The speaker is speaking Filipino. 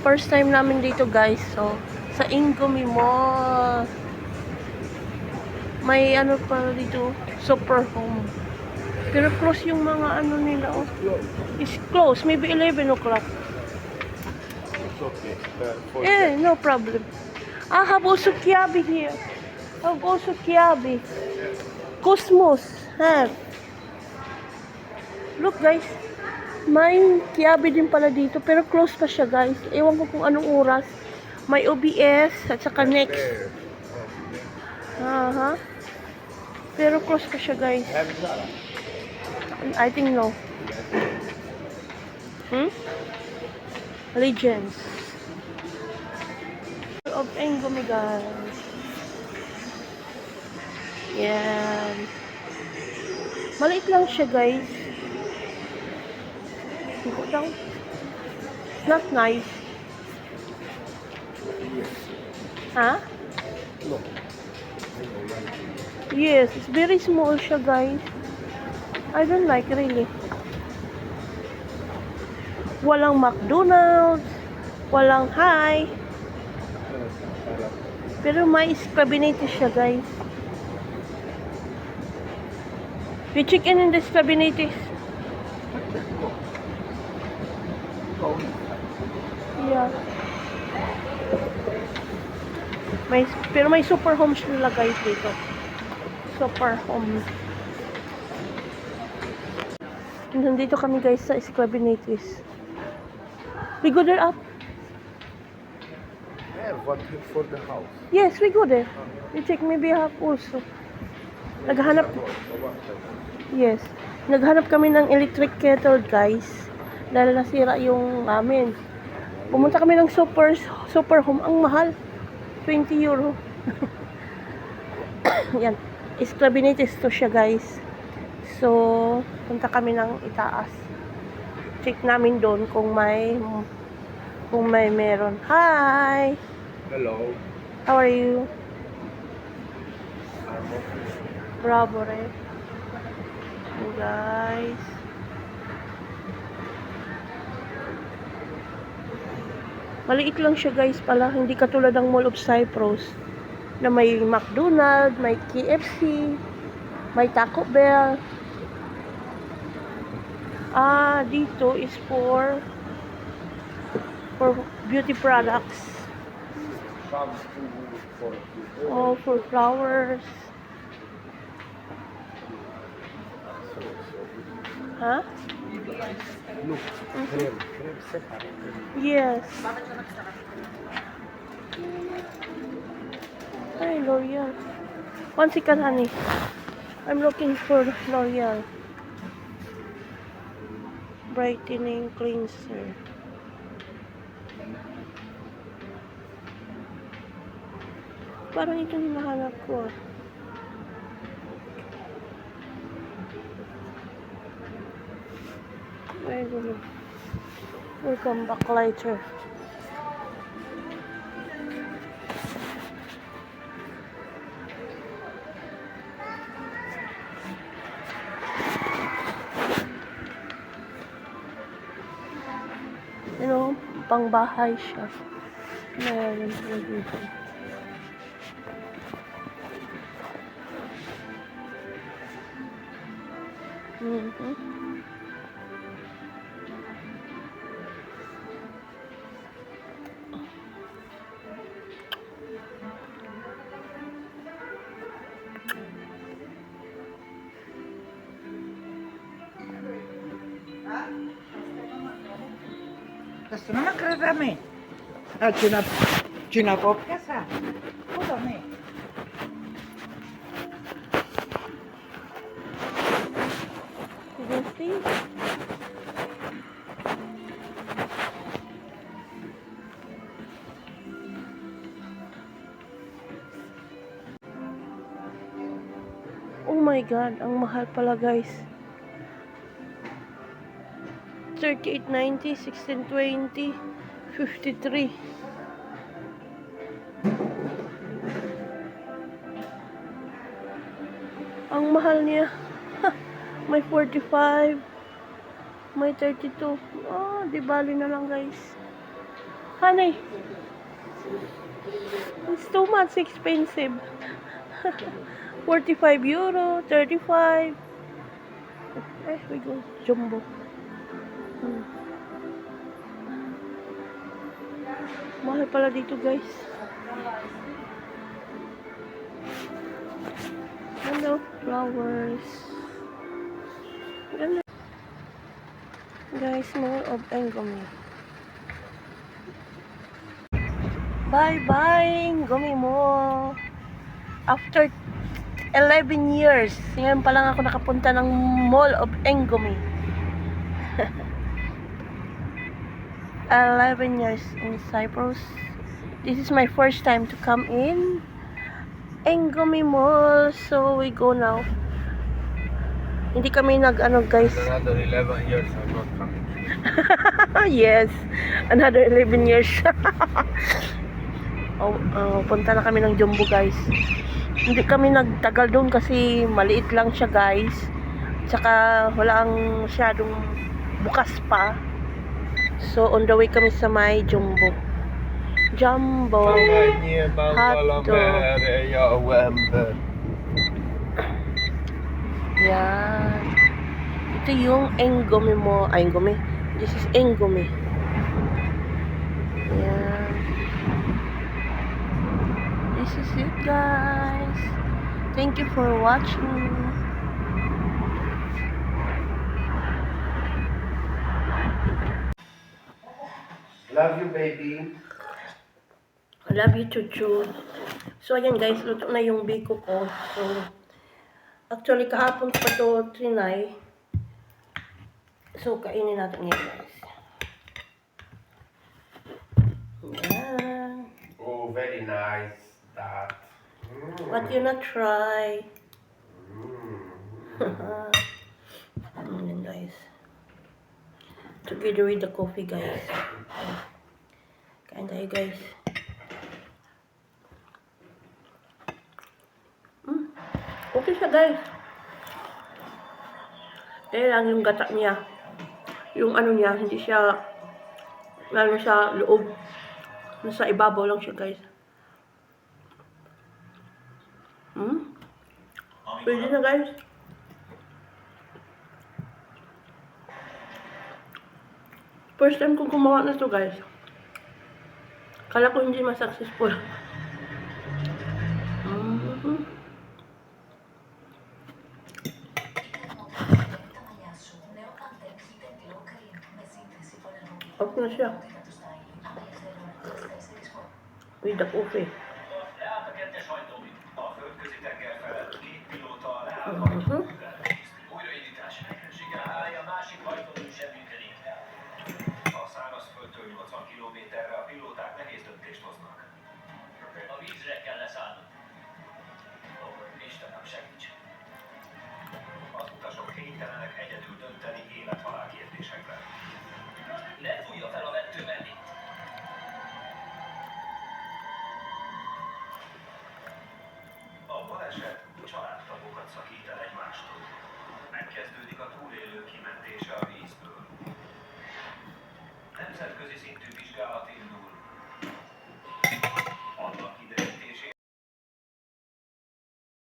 First time namin dito guys. So, sa Inggomi Mall. May ano pa dito, super home. Pero close yung mga ano nila. Oh. It's close. Maybe 11 o'clock. It's okay. No problem. I have also Kiabi here. I have also Kiabi. Cosmos. Have. Look guys. May Kiabi din pala dito. Pero close pa siya guys. Ewan ko kung anong oras. May OBS at saka next. Aha. Pero close pa siya guys. I think no. Legends. Of Engome guys. Yan. Maliit lang siya guys. Go down. Not nice. Huh? No. Yes, it's very small siya guys. I don't like really. Walang McDonald's. Walang High. Pero may Scrabinator siya guys. We check in the Scrabinator. Yeah. Pero may super home sila guys dito. Super home. Nandito kami guys sa Scrabinatis. We go there up? Yeah, what for the house? Yes, we go there. We check maybe up also. Naghanap. Yes. Naghanap kami ng electric kettle guys. Dahil nasira yung amin. Pumunta kami ng super home. Ang mahal. 20 euro. Yan. Scrabinatis to siya guys. So, punta kami ng itaas. Check namin doon kung may meron. Hi! Hello. How are you? I'm okay. Bravo, right? Guys. Maliit lang siya guys pala. Hindi katulad ng Mall of Cyprus. Na may McDonald's, may KFC, may Taco Bell. Dito is for beauty products. Oh, for flowers. Huh? Look, cream separate. Yes. Hi, L'Oreal. One second, honey. I'm looking for L'Oreal. Brightening cleanser. Parang ito hinahanap ko. We'll come back later. You know, pangbahay siya. Meron po dito. Gusto naman karami. Chinapop ka sa. O dami. See? Oh my God, ang mahal pala guys. 38.90, 16.20, 53. Ang mahal niya. May 45. May 32. Di bali na lang guys. Honey, it's too much expensive. 45 euro, 35. We go. Jumbo. Hmm. Mahal pala dito, guys. Hello, flowers. Ganda. Guys, more of Engumi. Bye-bye, Engumi mo. After 11 years, ngayon pa lang ako nakapunta ng Mall of Engumi. 11 years in Cyprus. This is my first time to come in Engumi Mall. So we go now. Hindi kami nag-ano, guys. Another 11 years I'm not coming. Yes, another 11 years. Punta na kami ng Jumbo, guys. Hindi kami nagtagal doon kasi maliit lang siya, guys. Tsaka wala ang masyadong bukas pa. So on the way kami sa may Jumbo. Jumbo hotdog. Yan. Ito yung Engumi mo. Ay, Engumi. This is Engumi. Yan. This is it, guys. Thank you for watching. Love you, baby. I love you, Chuchu. So, ayan, guys. Luto na yung biko ko. So, actually, kahapon pa to trinay. So, kainin natin ngayon, guys. Yan. Oh, very nice. That. What you not try? Ayan, guys. Together with the coffee, guys. Kain tayo, guys. Okay siya, guys. Kaya lang yung gata niya. Yung ano niya, hindi siya lalo sa loob. Nasa ibabaw lang siya, guys. Pwede na, guys. First time kong gumawa na to, guys. Kala ko hindi ma-successful. Off na siya. With the coffee. A szárazföldtől 80 kilométerre a pilóták nehéz döntést hoznak. A vízre kell leszállnod. Istenem segíts!